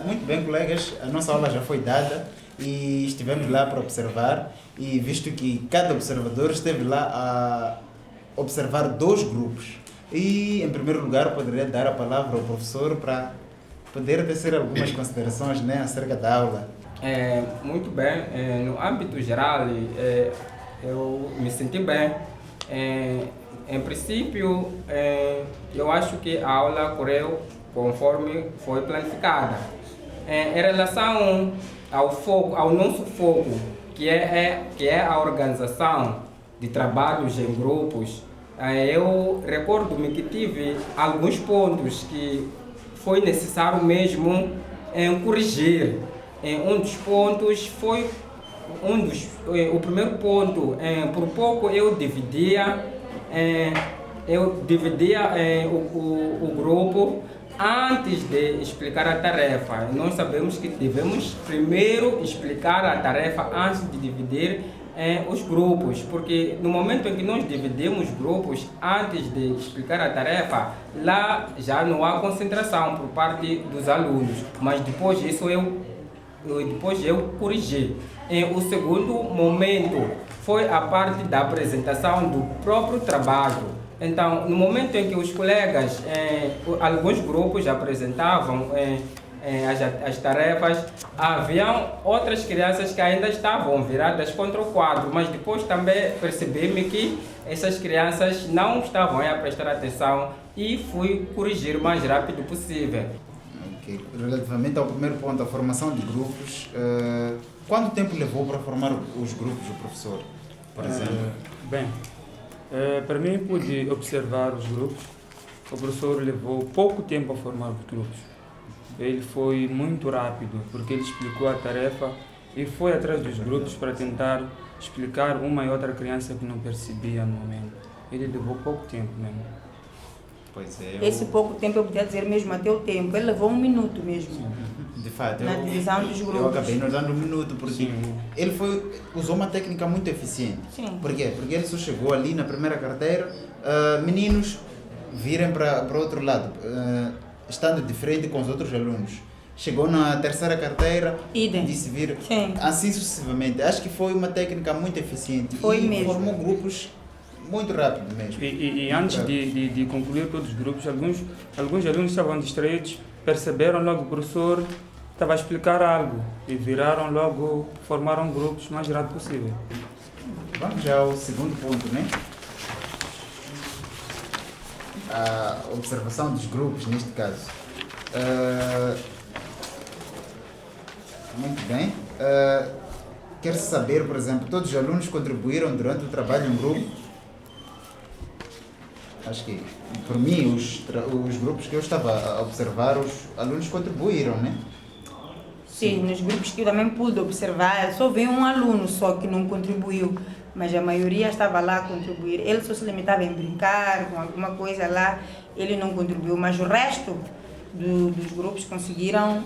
Muito bem, colegas, a nossa aula já foi dada e estivemos lá para observar e visto que cada observador esteve lá a observar dois grupos. E, em primeiro lugar, poderia dar a palavra ao professor para poder tecer algumas considerações, né, acerca da aula. Muito bem, no âmbito geral, eu me senti bem. Em princípio, eu acho que a aula correu conforme foi planificada. Em relação ao foco, ao nosso foco, que é a organização de trabalhos em grupos, eu recordo-me que tive alguns pontos que foi necessário mesmo corrigir. Um dos pontos foi o primeiro ponto, por pouco eu dividia o grupo antes de explicar a tarefa. Nós sabemos que devemos primeiro explicar a tarefa antes de dividir os grupos, porque no momento em que nós dividimos grupos antes de explicar a tarefa, lá já não há concentração por parte dos alunos, mas depois disso eu corrigi. O segundo momento foi a parte da apresentação do próprio trabalho. Então, no momento em que os colegas, alguns grupos apresentavam as tarefas, haviam outras crianças que ainda estavam viradas contra o quadro, mas depois também percebi-me que essas crianças não estavam a prestar atenção e fui corrigir o mais rápido possível. Okay. Relativamente ao primeiro ponto, a formação de grupos, quanto tempo levou para formar os grupos, o professor, por exemplo? Para mim, pude observar os grupos. O professor levou pouco tempo a formar os grupos. Ele foi muito rápido, porque ele explicou a tarefa e foi atrás dos grupos para tentar explicar uma e outra criança que não percebia no momento. Ele levou pouco tempo mesmo. Pois é. Esse pouco tempo, eu podia dizer mesmo até o tempo. Ele levou 1 minuto mesmo. De fato, na divisão dos grupos. Eu acabei nos dando 1 minuto, porque ele usou uma técnica muito eficiente. Sim. Por quê? Porque ele só chegou ali na primeira carteira, meninos virem para o outro lado, estando de frente com os outros alunos. Chegou na terceira carteira, disse vir, assim sucessivamente. Acho que foi uma técnica muito eficiente. Foi mesmo. Formou grupos muito rápido mesmo. E antes de concluir todos os grupos, alguns alunos estavam distraídos, perceberam logo que o professor estava a explicar algo e viraram logo, formaram grupos o mais rápido possível. Vamos já ao segundo ponto, né? A observação dos grupos, neste caso. Muito bem. Quer-se saber, por exemplo, todos os alunos contribuíram durante o trabalho em grupo? Acho que, por mim, os grupos que eu estava a observar, os alunos contribuíram, né? Sim, nos grupos que eu também pude observar, só veio um aluno só que não contribuiu, mas a maioria estava lá a contribuir. Ele só se limitava em brincar com alguma coisa lá, ele não contribuiu, mas o resto dos grupos conseguiram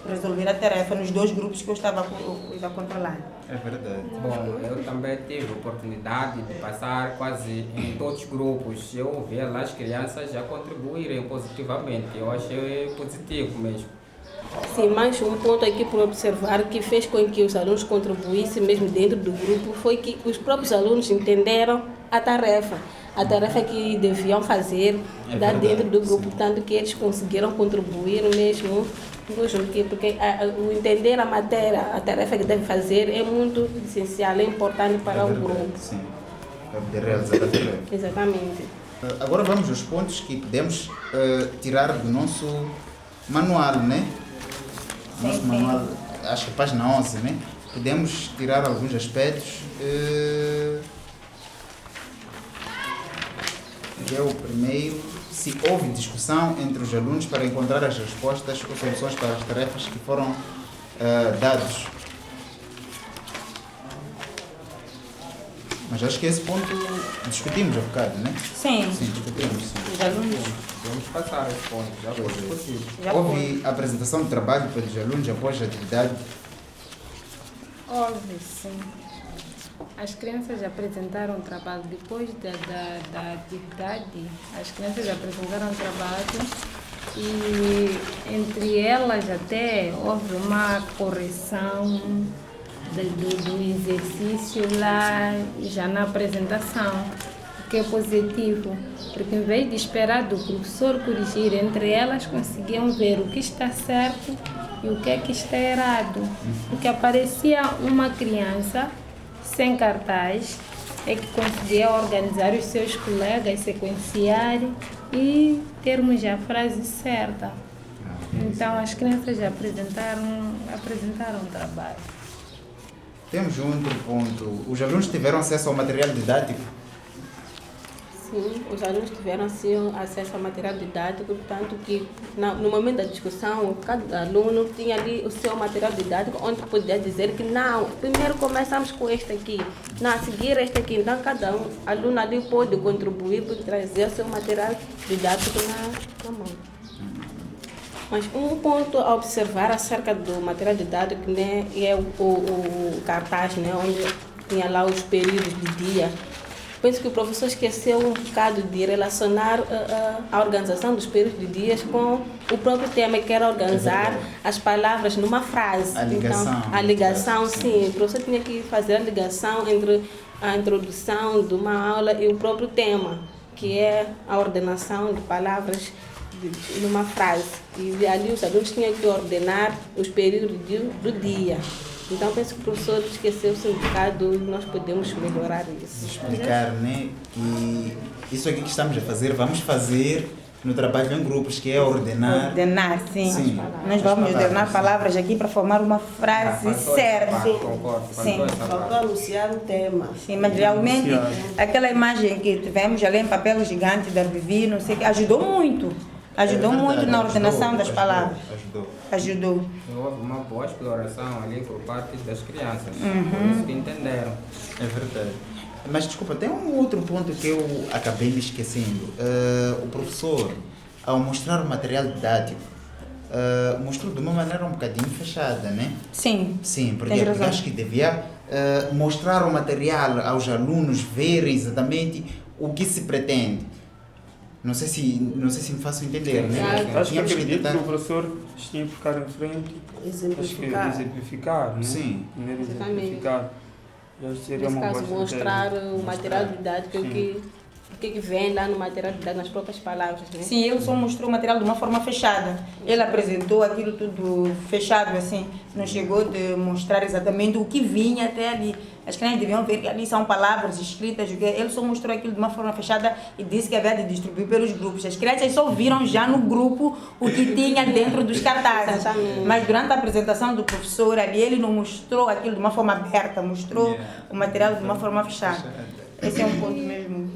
resolver a tarefa nos 2 grupos que eu estava a controlar. É verdade. Bom, eu também tive a oportunidade de passar quase em todos os grupos. Eu vi lá as crianças já contribuírem positivamente. Eu achei positivo mesmo. Sim, mais um ponto aqui por observar que fez com que os alunos contribuíssem mesmo dentro do grupo foi que os próprios alunos entenderam a tarefa que deviam fazer dentro do grupo, tanto que eles conseguiram contribuir mesmo, porque o entender a matéria, a tarefa que deve fazer é muito essencial, é importante para o grupo. Sim, para poder realizar a tarefa. Exatamente. Agora vamos aos pontos que podemos tirar do nosso manual, né? Nosso manual, acho que página 11, né? Podemos tirar alguns aspectos. É o primeiro, se houve discussão entre os alunos para encontrar as respostas ou soluções para as tarefas que foram dados. Mas acho que esse ponto discutimos há bocado, né? Sim. Sim, discutimos. Sim. Os alunos. Vamos passar os pontos, já foi possível. Houve apresentação de trabalho pelos alunos após a atividade? Houve, sim. As crianças apresentaram o trabalho depois da atividade. As crianças apresentaram o trabalho e entre elas até houve uma correção do exercício lá já na apresentação, o que é positivo, porque em vez de esperar do professor corrigir, entre elas conseguiam ver o que está certo e o que é que está errado. Porque aparecia uma criança sem cartaz, é que conseguia organizar os seus colegas, sequenciar e termos a frase certa. Então as crianças já apresentaram o trabalho. Temos um outro ponto. Os alunos tiveram acesso ao material didático? Sim, os alunos tiveram assim, acesso ao material didático, tanto que no momento da discussão, cada aluno tinha ali o seu material didático, onde podia dizer que não, primeiro começamos com este aqui, não, a seguir este aqui. Então, cada aluno ali pode contribuir para trazer o seu material didático na mão. Mas um ponto a observar acerca do material didático, né, é o cartaz, né, onde tinha lá os períodos de dia. Penso que o professor esqueceu um bocado de relacionar a organização dos períodos de dias com o próprio tema, que era organizar as palavras numa frase. A ligação. Então, a ligação, sim. O professor tinha que fazer a ligação entre a introdução de uma aula e o próprio tema, que é a ordenação de palavras numa frase. E ali os alunos tinham que ordenar os períodos do dia. Então penso que o professor esqueceu-se um bocado e nós podemos melhorar isso. Explicar, né, que isso aqui que estamos a fazer, vamos fazer no trabalho em grupos, que é ordenar. Ordenar, sim. Sim. Nós vamos ordenar palavras aqui para formar uma frase certa. Concordo. Sim. Faltou anunciar o tema. Sim, mas realmente aquela imagem que tivemos ali em papel gigante da Vivi, não sei o que, ajudou muito. Ajudou muito na ordenação das palavras. Ajudou. Houve uma boa exploração ali por parte das crianças, por isso que entenderam. É verdade. Mas desculpa, tem um outro ponto que eu acabei me esquecendo. O professor, ao mostrar o material didático, mostrou de uma maneira um bocadinho fechada, né? Sim. Sim, porque eu acho que devia mostrar o material aos alunos verem exatamente o que se pretende. Não sei se me faço entender, né? Acho que Tínhamos acredito tentar- que o professor tinha que ficar em frente. Exemplificar. Acho que exemplificar, né? Sim. Primeiro Exatamente. exemplificar. Já seria Nesse uma caso, boa mostrar estratégia. o material didático, Sim. o que vem lá no material didático, nas próprias palavras, né? Sim, ele só mostrou o material de uma forma fechada. Ele apresentou aquilo tudo fechado, assim. Não chegou de mostrar exatamente o que vinha até ali. As crianças deviam ver que ali são palavras escritas. Ele só mostrou aquilo de uma forma fechada e disse que havia de distribuir pelos grupos. As crianças só viram já no grupo o que tinha dentro dos cartazes. Exatamente. Mas durante a apresentação do professor ali, ele não mostrou aquilo de uma forma aberta, mostrou o material de uma forma fechada. Esse é um ponto mesmo.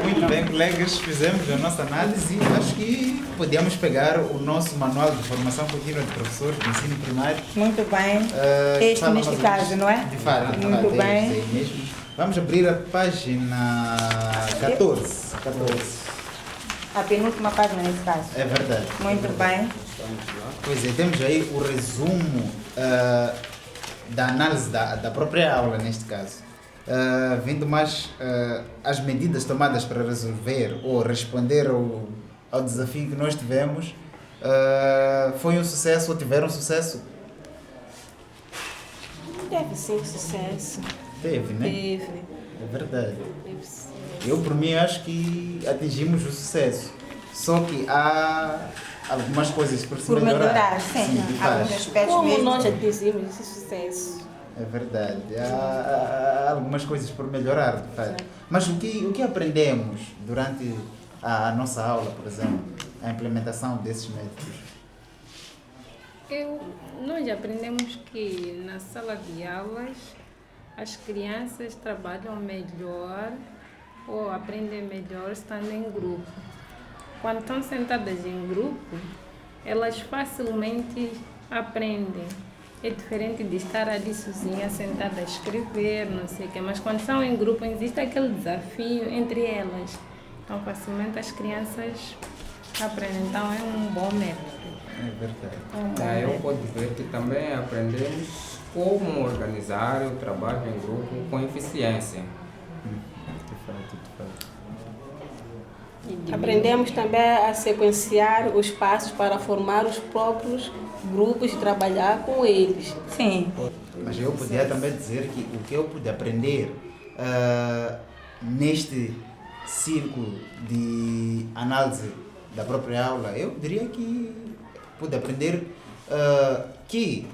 Muito bem, colegas, fizemos a nossa análise. Acho que podíamos pegar o nosso manual de formação contínua de professores de ensino primário. Muito bem. Este Fala neste mais ou caso, menos. não é? De fato, Muito bem. é mesmo. Vamos abrir a página 14. A penúltima página nesse caso. É verdade. Muito bem. Pois é, temos aí o resumo da análise da própria aula, neste caso. Vindo mais as medidas tomadas para resolver ou responder ao desafio que nós tivemos, foi um sucesso ou tiveram sucesso? Teve sim sucesso. Teve, né? Teve. É verdade. Teve sim. Eu, por mim, acho que atingimos o sucesso. Só que há algumas coisas por se Por melhorar, Sim, sim. de Alguns fato. aspectos Como mesmo. nós atingimos esse sucesso? É verdade. Há algumas coisas por melhorar, de fato. Mas o que aprendemos durante a nossa aula, por exemplo, a implementação desses métodos? Nós aprendemos que na sala de aulas as crianças trabalham melhor ou aprendem melhor estando em grupo. Quando estão sentadas em grupo, elas facilmente aprendem. É diferente de estar ali sozinha, sentada a escrever, não sei o quê. Mas quando são em grupo, existe aquele desafio entre elas. Então, facilmente as crianças aprendem. Então, é um bom método. É verdade. É um bom Eu método. posso ver que também aprendemos como organizar o trabalho em grupo com eficiência. De fato. Aprendemos também a sequenciar os passos para formar os próprios grupos e trabalhar com eles. Sim. Mas eu podia também dizer que o que eu pude aprender neste círculo de análise da própria aula, eu diria que pude aprender que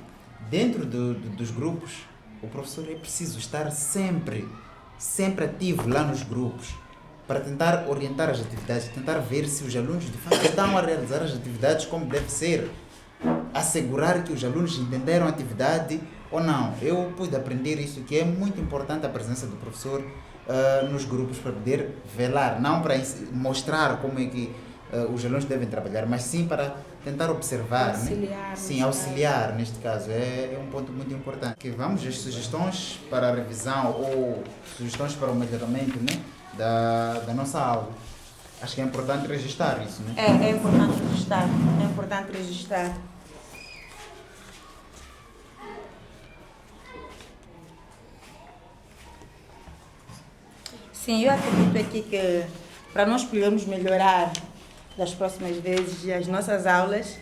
dentro dos grupos o professor é preciso estar sempre ativo lá nos grupos para tentar orientar as atividades, tentar ver se os alunos de fato estão a realizar as atividades como deve ser, assegurar que os alunos entenderam a atividade ou não. Eu pude aprender isso, que é muito importante a presença do professor nos grupos para poder velar, não para mostrar como é que os alunos devem trabalhar, mas sim para tentar observar, Auxiliar, né? Sim, auxiliar neste caso, é um ponto muito importante. Que vamos às sugestões para a revisão ou sugestões para o melhoramento, né? da nossa aula. Acho que é importante registrar isso, né? É importante registrar, é importante registrar. Sim, eu acredito aqui que para nós podermos melhorar das próximas vezes as nossas aulas,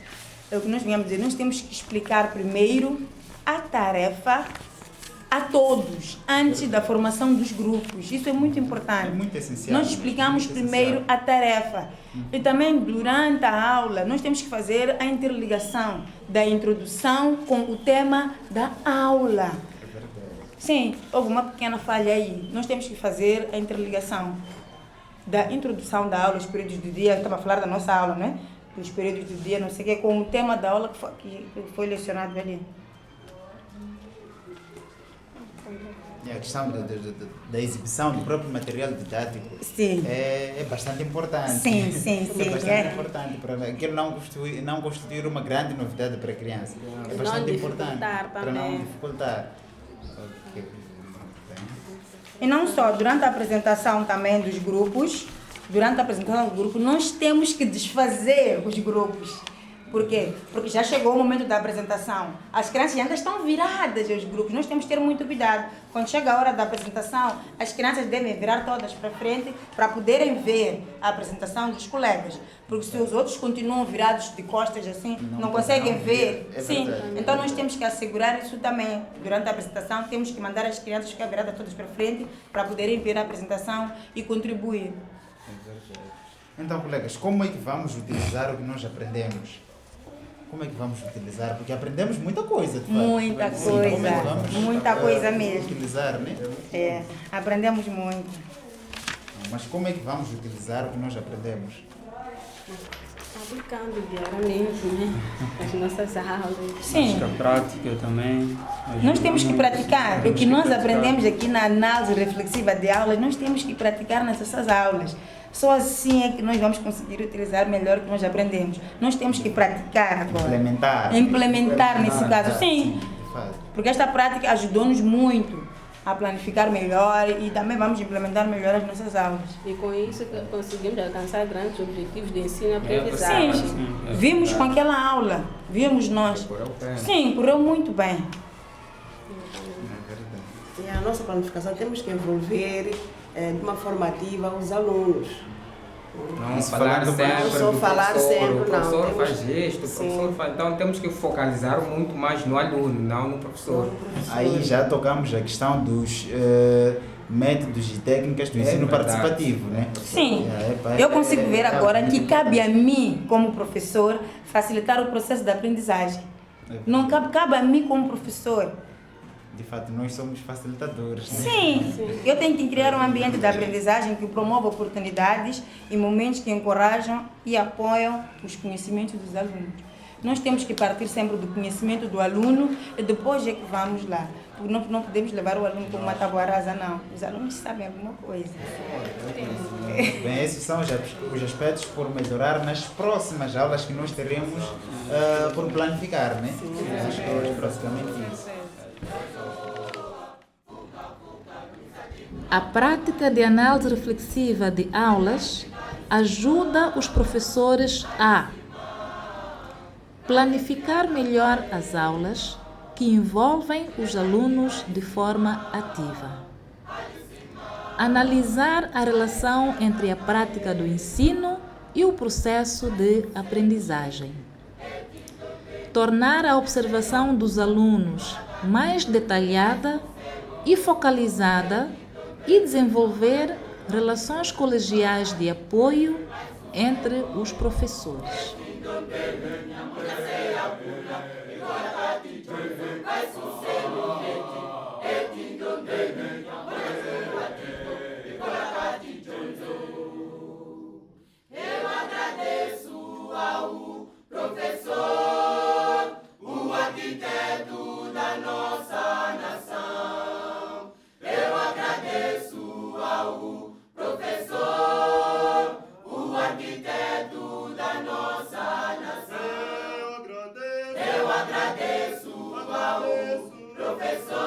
é o que nós viemos dizer, nós temos que explicar primeiro a tarefa a todos, antes da formação dos grupos. Isso é muito importante. É muito essencial. Nós explicamos primeiro a tarefa. E também, durante a aula, nós temos que fazer a interligação da introdução com o tema da aula. Sim, houve uma pequena falha aí. Nós temos que fazer a interligação da introdução da aula, os períodos do dia. Eu estava a falar da nossa aula, né? Dos períodos do dia, não sei o quê, com o tema da aula que foi lecionado ali. A questão da exibição do próprio material didático. Sim. É bastante importante. Sim. É bastante importante para aquilo não constituir uma grande novidade para a criança. É bastante importante para não dificultar. Okay. E não só, durante a apresentação também dos grupos, nós temos que desfazer os grupos. Por quê? Porque já chegou o momento da apresentação. As crianças ainda estão viradas aos grupos. Nós temos que ter muito cuidado. Quando chega a hora da apresentação, as crianças devem virar todas para frente para poderem ver a apresentação dos colegas. Porque se os outros continuam virados de costas assim, não conseguem ver. Sim. Então nós temos que assegurar isso também. Durante a apresentação, temos que mandar as crianças ficar viradas todas para frente para poderem ver a apresentação e contribuir. Então, colegas, como é que vamos utilizar o que nós aprendemos? Como é que vamos utilizar? Porque aprendemos muita coisa, de fato. Muita coisa, muita coisa mesmo. Utilizar, né? Aprendemos muito. Mas como é que vamos utilizar o que nós aprendemos? Aplicando diariamente, né? As nossas aulas. Sim. Acho que a prática também. Nós temos que praticar. O que nós aprendemos aqui na análise reflexiva de aulas, nós temos que praticar nessas aulas. Só assim é que nós vamos conseguir utilizar melhor o que nós aprendemos. Nós temos que praticar agora. Implementar nesse caso, sim. Porque esta prática ajudou-nos muito a planificar melhor e também vamos implementar melhor as nossas aulas. E com isso conseguimos alcançar grandes objetivos de ensino e aprendizagem. Sim, vimos com aquela aula, vimos nós. Sim, correu muito bem. E a nossa planificação temos que envolver de uma forma ativa os alunos. Não falar sempre, só falar sempre, o professor não. faz gesto, o professor faz. Então temos que focalizar muito mais no aluno, não no professor. Aí já tocamos a questão dos métodos e técnicas do ensino participativo, né? Sim, eu consigo ver agora que cabe a mim, como professor, facilitar o processo de aprendizagem. Não cabe a mim como professor. De fato, nós somos facilitadores, né? Sim, eu tenho que criar um ambiente de aprendizagem que promova oportunidades e momentos que encorajam e apoiam os conhecimentos dos alunos. Nós temos que partir sempre do conhecimento do aluno e depois é que vamos lá. Porque não podemos levar o aluno como uma tábua rasa, não. Os alunos sabem alguma coisa. Bem, esses são os aspectos por melhorar nas próximas aulas que nós teremos por planificar, né? Acho que é praticamente isso. A prática de análise reflexiva de aulas ajuda os professores a planificar melhor as aulas que envolvem os alunos de forma ativa, Analisar a relação entre a prática do ensino e o processo de aprendizagem. Tornar a observação dos alunos mais detalhada e focalizada e desenvolver relações colegiais de apoio entre os professores. Eu agradeço ao professor, o arquiteto da nossa nação. Eu agradeço ao professor, o arquiteto da nossa nação. Eu agradeço ao professor.